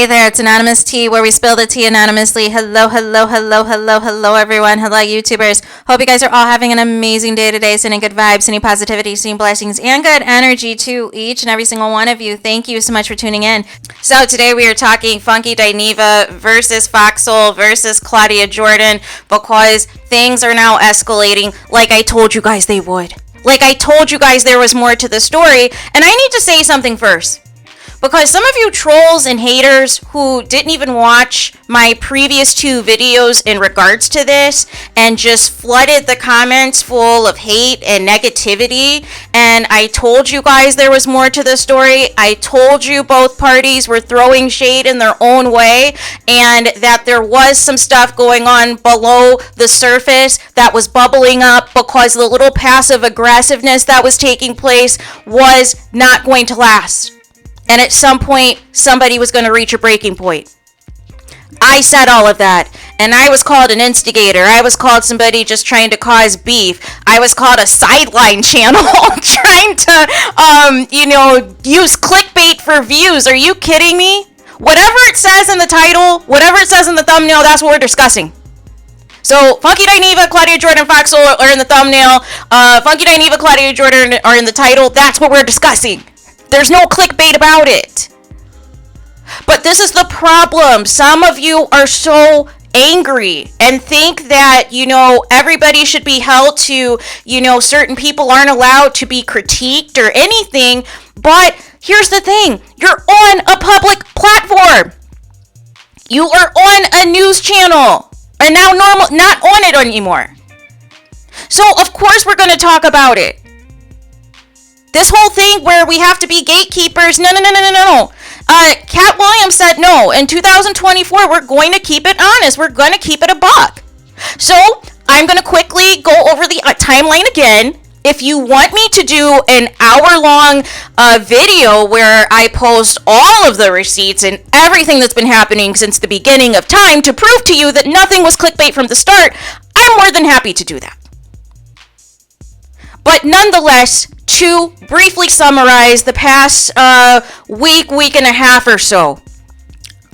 Hey there, it's Anonymous Tea, where we spill the tea anonymously. Hello, hello, hello, hello, hello, everyone. Hello, YouTubers. Hope you guys are all having an amazing day today, sending good vibes, sending positivity, sending blessings, and good energy to each and every single one of you. Thank you so much for tuning in. So today we are talking Funky Dineva versus Foxhole versus Claudia Jordan, because things are now escalating like I told you guys they would. Like I told you guys there was more to the story, and I need to say something first. Because some of you trolls and haters who didn't even watch my previous two videos in regards to this and just flooded the comments full of hate and negativity, and I told you guys there was more to the story. I told you both parties were throwing shade in their own way and that there was some stuff going on below the surface that was bubbling up because the little passive aggressiveness that was taking place was not going to last. And at some point, somebody was going to reach a breaking point. I said all of that. And I was called an instigator. I was called somebody just trying to cause beef. I was called a sideline channel trying to, use clickbait for views. Are you kidding me? Whatever it says in the title, whatever it says in the thumbnail, that's what we're discussing. So, Funky Dineva, Claudia Jordan, Foxhole are in the thumbnail. Funky Dineva, Claudia Jordan are in the title. That's what we're discussing. There's no clickbait about it. But this is the problem. Some of you are so angry and think that, everybody should be held to, certain people aren't allowed to be critiqued or anything. But here's the thing. You're on a public platform. You are on a news channel. And now not on it anymore. So, of course, we're going to talk about it. This whole thing where we have to be gatekeepers, no. Cat Williams said no. In 2024, we're going to keep it honest. We're going to keep it a buck. So I'm going to quickly go over the timeline again. If you want me to do an hour-long video where I post all of the receipts and everything that's been happening since the beginning of time to prove to you that nothing was clickbait from the start, I'm more than happy to do that. But nonetheless, to briefly summarize the past week and a half or so,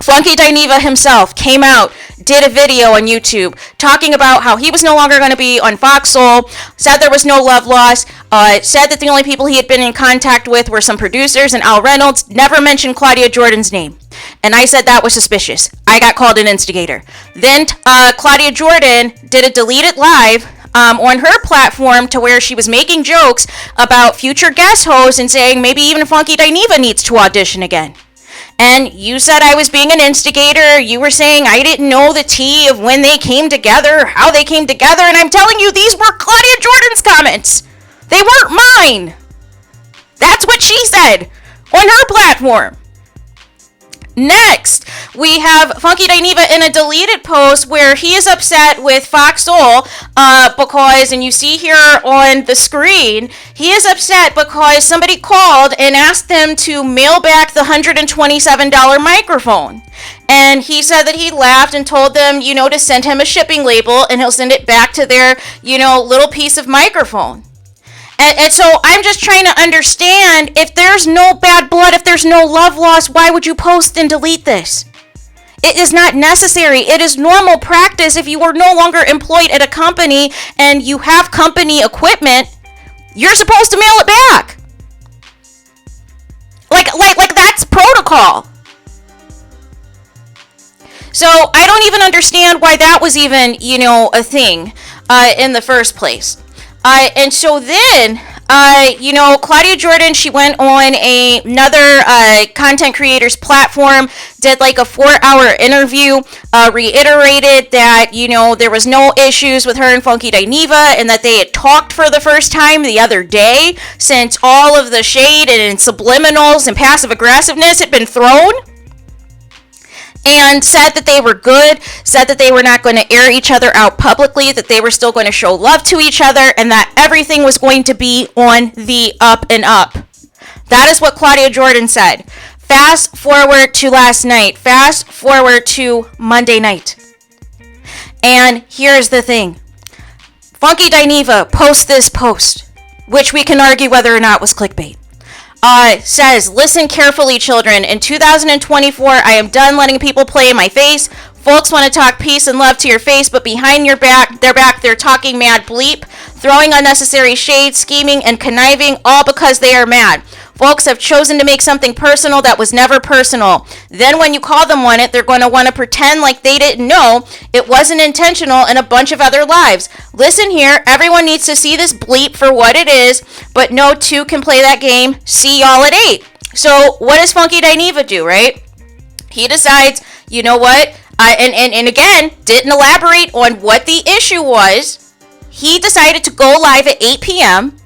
Funky Dineva himself came out, did a video on YouTube talking about how he was no longer going to be on Foxhole, said there was no love lost, said that the only people he had been in contact with were some producers and Al Reynolds, never mentioned Claudia Jordan's name. And I said that was suspicious. I got called an instigator. Then Claudia Jordan did a deleted live on her platform to where she was making jokes about future guest hosts and saying maybe even Funky Dineva needs to audition again. And you said I was being an instigator. You were saying I didn't know the tea of when they came together, how they came together. And I'm telling you, these were Claudia Jordan's comments. They weren't mine. That's what she said on her platform. Next, we have Funky Dineva in a deleted post where he is upset with Foxhole because, and you see here on the screen, he is upset because somebody called and asked them to mail back the $127 microphone. And he said that he laughed and told them, to send him a shipping label and he'll send it back to their, little piece of microphone. And so I'm just trying to understand, if there's no bad blood, if there's no love lost, why would you post and delete this? It is not necessary. It is normal practice. If you are no longer employed at a company and you have company equipment, you're supposed to mail it back. Like that's protocol. So I don't even understand why that was even, a thing in the first place. And so then, Claudia Jordan, she went on another content creator's platform, did like a 4-hour interview, reiterated that, there was no issues with her and Funky Dineva and that they had talked for the first time the other day since all of the shade and subliminals and passive aggressiveness had been thrown. And said that they were good, said that they were not going to air each other out publicly, that they were still going to show love to each other, and that everything was going to be on the up and up. That is what Claudia Jordan said. Fast forward to last night. Fast forward to Monday night. And here's the thing. Funky Dineva posts this post, which we can argue whether or not was clickbait. says, listen carefully, children. In 2024, I am done letting people play in my face. Folks want to talk peace and love to your face, but behind their back, they're talking mad bleep, throwing unnecessary shade, scheming, and conniving, all because they are mad. Folks have chosen to make something personal that was never personal. Then when you call them on it, they're going to want to pretend like they didn't know it wasn't intentional in a bunch of other lives. Listen here, everyone needs to see this bleep for what it is, but no two can play that game. See y'all at 8. So what does Funky Dineva do, right? He decides, you know what? And again, didn't elaborate on what the issue was. He decided to go live at 8 p.m.,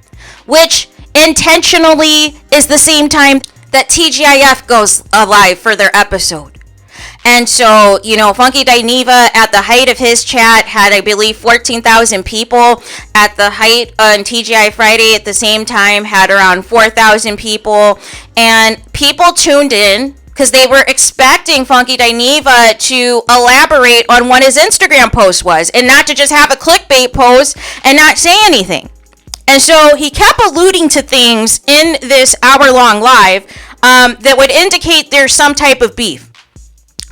which intentionally is the same time that TGIF goes live for their episode. And so, you know, Funky Dineva at the height of his chat had, I believe, 14,000 people. At the height on TGI Friday at the same time had around 4,000 people. And people tuned in because they were expecting Funky Dineva to elaborate on what his Instagram post was and not to just have a clickbait post and not say anything. And so he kept alluding to things in this hour-long live that would indicate there's some type of beef,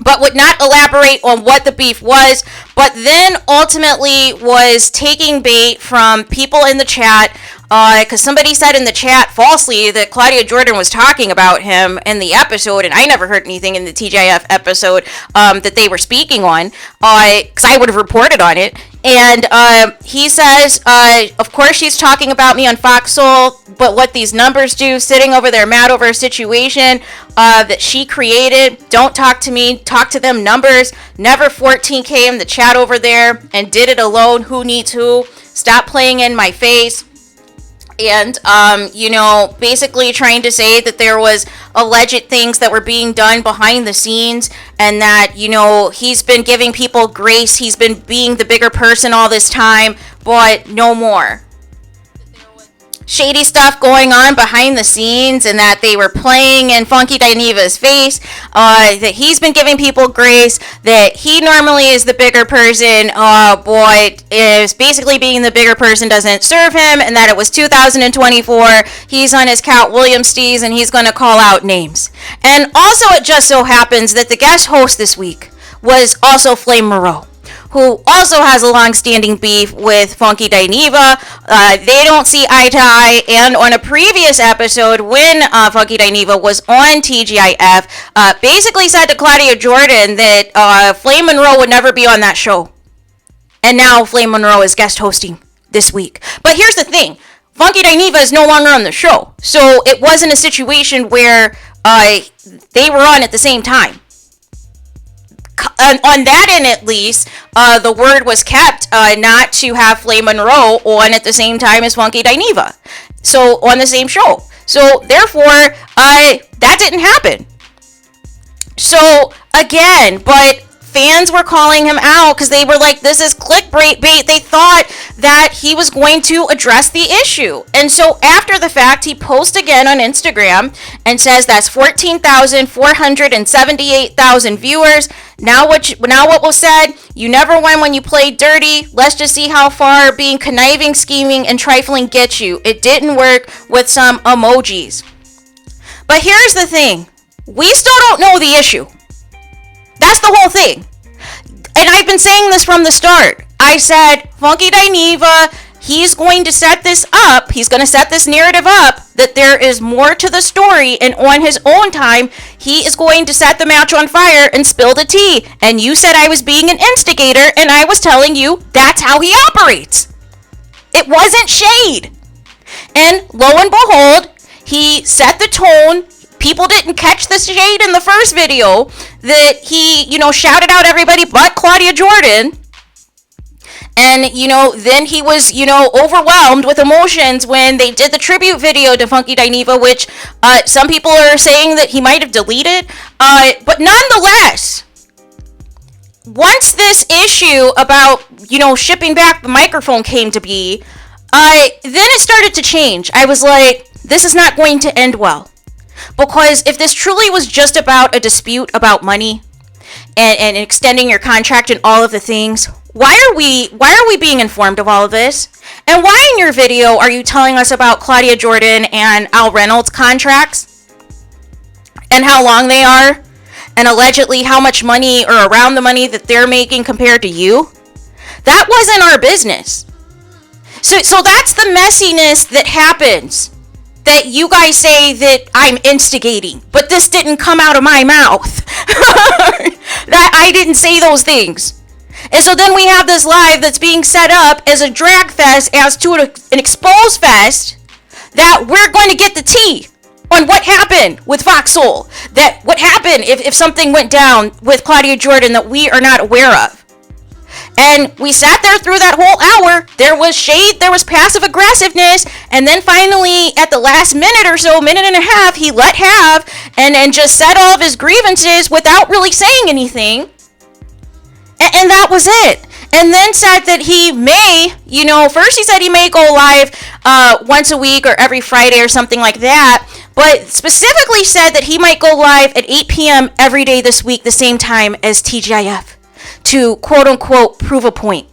but would not elaborate on what the beef was, but then ultimately was taking bait from people in the chat, because somebody said in the chat falsely that Claudia Jordan was talking about him in the episode, and I never heard anything in the TGIF episode that they were speaking on, because I would have reported on it. And he says, of course she's talking about me on Fox Soul, but what these numbers do, sitting over there mad over a situation that she created. Don't talk to me, talk to them numbers. Never 14K in the chat over there and did it alone. Who needs who? Stop playing in my face. And, you know, basically trying to say that there was alleged things that were being done behind the scenes and that, you know, he's been giving people grace. He's been being the bigger person all this time, but no more. Shady stuff going on behind the scenes and that they were playing in Funky Dineva's face, that he's been giving people grace, that he normally is the bigger person, but is basically being the bigger person doesn't serve him, and that it was 2024, he's on his Cat Williams steez and he's going to call out names. And also it just so happens that the guest host this week was also Flame Moreau, who also has a long-standing beef with Funky Dineva. They don't see eye to eye, and on a previous episode when Funky Dineva was on TGIF, basically said to Claudia Jordan that Flame Monroe would never be on that show. And now Flame Monroe is guest hosting this week. But here's the thing. Funky Dineva is no longer on the show, so it wasn't a situation where they were on at the same time. On that end, at least, the word was kept not to have Flame Monroe on at the same time as Funky Dineva, so on the same show. So therefore, that didn't happen. So again, but fans were calling him out because they were like, this is clickbait bait. They thought that he was going to address the issue. And so after the fact, he posts again on Instagram and says that's 14,478,000 viewers. Now what was said, you never win when you play dirty. Let's just see how far being conniving, scheming, and trifling gets you. It didn't work with some emojis. But here's the thing. We still don't know the issue. That's the whole thing. And I've been saying this from the start. I said, Funky Dineva, he's going to set this up. He's going to set this narrative up that there is more to the story. And on his own time, he is going to set the match on fire and spill the tea. And you said I was being an instigator, and I was telling you that's how he operates. It wasn't shade. And lo and behold, he set the tone. People didn't catch the shade in the first video that he, shouted out everybody but Claudia Jordan. And, then he was, overwhelmed with emotions when they did the tribute video to Funky Dineva, which some people are saying that he might have deleted. But nonetheless, once this issue about, shipping back the microphone came to be, then it started to change. I was like, this is not going to end well. Because if this truly was just about a dispute about money and extending your contract and all of the things, why are we being informed of all of this? And why in your video are you telling us about Claudia Jordan and Al Reynolds contracts and how long they are and allegedly how much money or around the money that they're making compared to you? That wasn't our business. So that's the messiness that happens, that you guys say that I'm instigating, but this didn't come out of my mouth. That I didn't say those things. And so then we have this live that's being set up as a drag fest, as to an expose fest, that we're going to get the tea on what happened with Fox Soul, that what happened if something went down with Claudia Jordan that we are not aware of. And we sat there through that whole hour. There was shade, there was passive aggressiveness, and then finally at the last minute or so, minute and a half, he let have and just said all of his grievances without really saying anything. And that was it. And then said that he may, first he said he may go live once a week or every Friday or something like that, but specifically said that he might go live at 8 p.m. every day this week, the same time as TGIF, to quote unquote prove a point.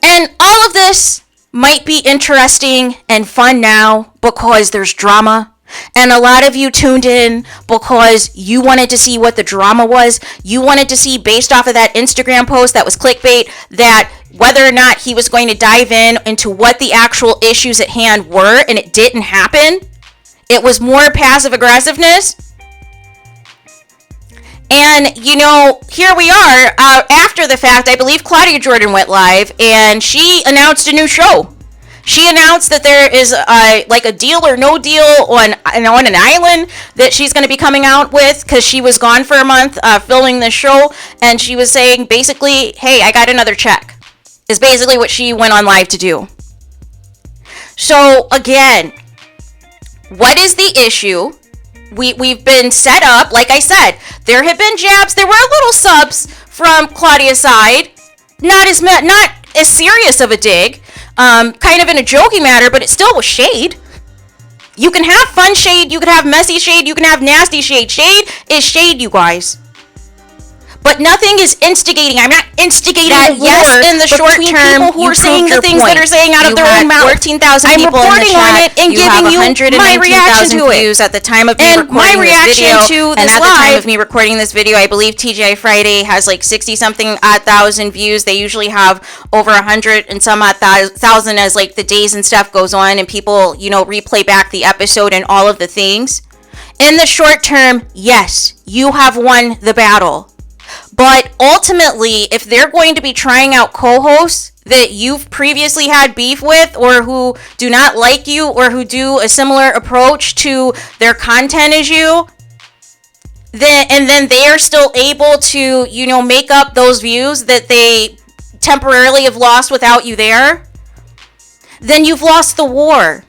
And all of this might be interesting and fun now because there's drama. And a lot of you tuned in because you wanted to see what the drama was. You wanted to see, based off of that Instagram post that was clickbait, that whether or not he was going to dive into what the actual issues at hand were, and it didn't happen. It was more passive aggressiveness. And, here we are, after the fact. I believe Claudia Jordan went live, and she announced a new show. She announced that there is a deal or no deal on an island that she's going to be coming out with, because she was gone for a month filming this show, and she was saying basically, hey, I got another check, is basically what she went on live to do. So again, what is the issue? We've been set up, like I said, there have been jabs, there were little subs from Claudia's side, not as serious of a dig, kind of in a joking manner, but it still was shade. You can have fun shade, you can have messy shade, you can have nasty shade. Shade is shade, you guys. But nothing is instigating. I'm not instigating a war. Yes, in the short term, people who are saying the things that are saying out of their own mouth. 14,000 people in the chat. On it and giving you my reaction to it. Views at the time of me recording this video. And at the time of me recording this video, I believe TGI Friday has like 60-something odd thousand views. They usually have over 100 and some odd thousand as like the days and stuff goes on, and people, replay back the episode and all of the things. In the short term, yes, you have won the battle. But ultimately, if they're going to be trying out co-hosts that you've previously had beef with, or who do not like you, or who do a similar approach to their content as you, then they are still able to, make up those views that they temporarily have lost without you there, then you've lost the war.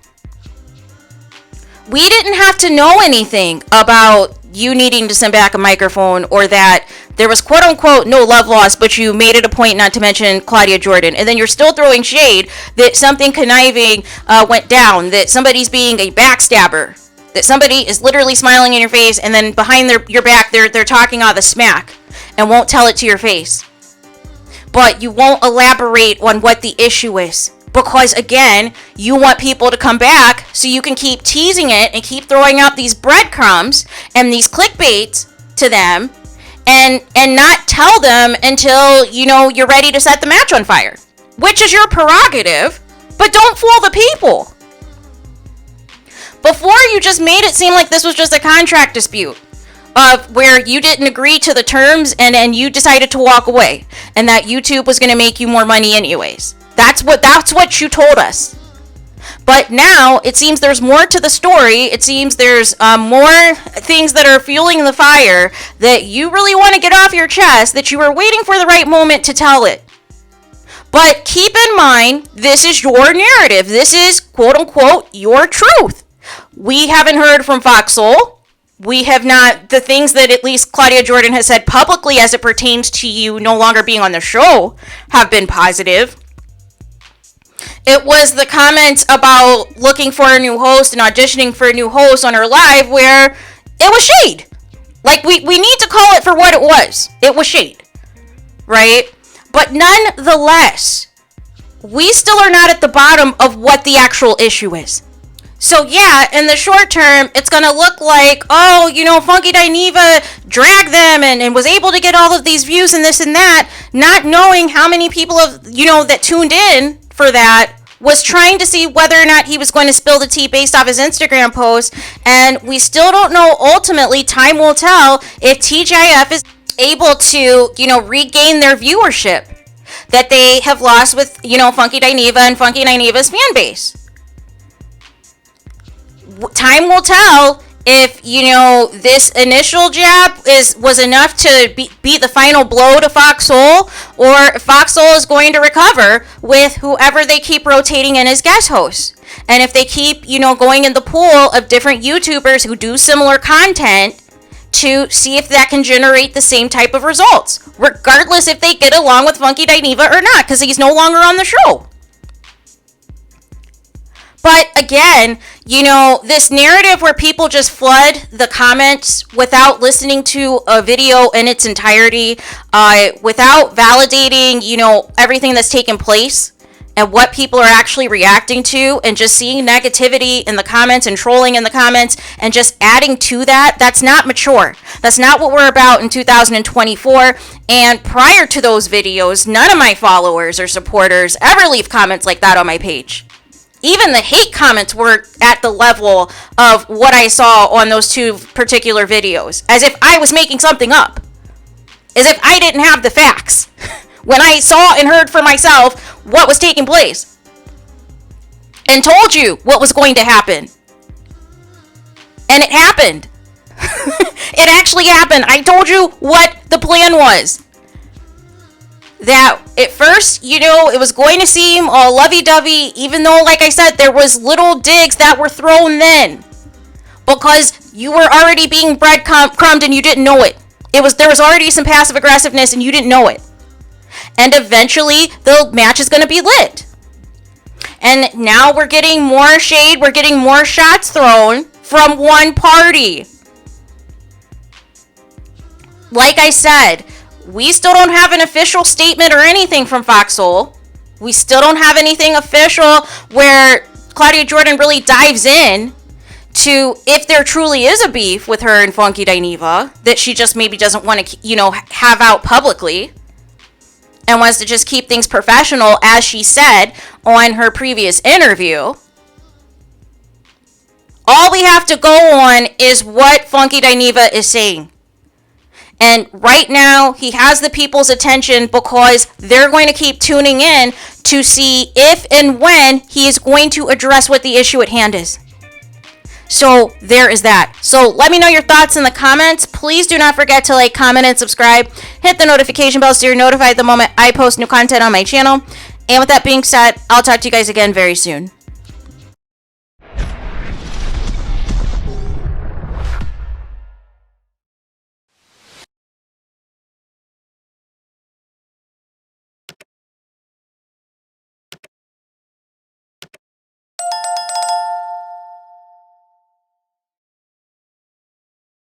We didn't have to know anything about you needing to send back a microphone, or that there was quote unquote no love lost, but you made it a point not to mention Claudia Jordan. And then you're still throwing shade that something conniving went down, that somebody's being a backstabber, that somebody is literally smiling in your face, and then behind your back they're talking all the smack and won't tell it to your face. But you won't elaborate on what the issue is. Because again, you want people to come back so you can keep teasing it and keep throwing out these breadcrumbs and these clickbaits to them, and not tell them until you're ready to set the match on fire, which is your prerogative. But don't fool the people. Before, you just made it seem like this was just a contract dispute of where you didn't agree to the terms and you decided to walk away, and that YouTube was going to make you more money anyways. That's what you told us. But now it seems there's more to the story. It seems there's more things that are fueling the fire that you really want to get off your chest, that you were waiting for the right moment to tell it. But keep in mind, this is your narrative. This is quote unquote your truth. We haven't heard from Fox Soul. We have not, the things that at least Claudia Jordan has said publicly as it pertains to you no longer being on the show have been positive. It was the comments about looking for a new host and auditioning for a new host on her live where it was shade. Like, we need to call it for what it was. It was shade, right? But nonetheless, we still are not at the bottom of what the actual issue is. So yeah, in the short term, it's going to look like, oh, Funky Dineva dragged them and was able to get all of these views and this and that, not knowing how many people that tuned in for that was trying to see whether or not he was going to spill the tea based off his Instagram post. And we still don't know. Ultimately, time will tell if TGIF is able to, regain their viewership that they have lost with, Funky Dineva and Funky Dineva's fan base. Time will tell if, this initial jab was enough to beat the final blow to Fox Soul, or if Fox Soul is going to recover with whoever they keep rotating in as guest hosts. And if they keep, going in the pool of different YouTubers who do similar content to see if that can generate the same type of results, regardless if they get along with Funky Dineva or not, because he's no longer on the show. But again, this narrative where people just flood the comments without listening to a video in its entirety, without validating, everything that's taken place and what people are actually reacting to, and just seeing negativity in the comments and trolling in the comments and just adding to that, that's not mature. That's not what we're about in 2024. And prior to those videos, none of my followers or supporters ever leave comments like that on my page. Even the hate comments were at the level of what I saw on those two particular videos, as if I was making something up, as if I didn't have the facts, when I saw and heard for myself what was taking place, and told you what was going to happen. And it happened. It actually happened. I told you what the plan was. That at first, it was going to seem all lovey-dovey, even though, like I said, there was little digs that were thrown in, because you were already being breadcrumbed and you didn't know it. There was already some passive aggressiveness and you didn't know it. And eventually, the match is going to be lit. And now we're getting more shade, we're getting more shots thrown from one party. Like I said, we still don't have an official statement or anything from Fox Soul. We still don't have anything official where Claudia Jordan really dives in to if there truly is a beef with her and Funky Dineva that she just maybe doesn't want to, have out publicly, and wants to just keep things professional, as she said on her previous interview. All we have to go on is what Funky Dineva is saying. And right now, he has the people's attention because they're going to keep tuning in to see if and when he is going to address what the issue at hand is. So there is that. So let me know your thoughts in the comments. Please do not forget to like, comment, and subscribe. Hit the notification bell so you're notified the moment I post new content on my channel. And with that being said, I'll talk to you guys again very soon.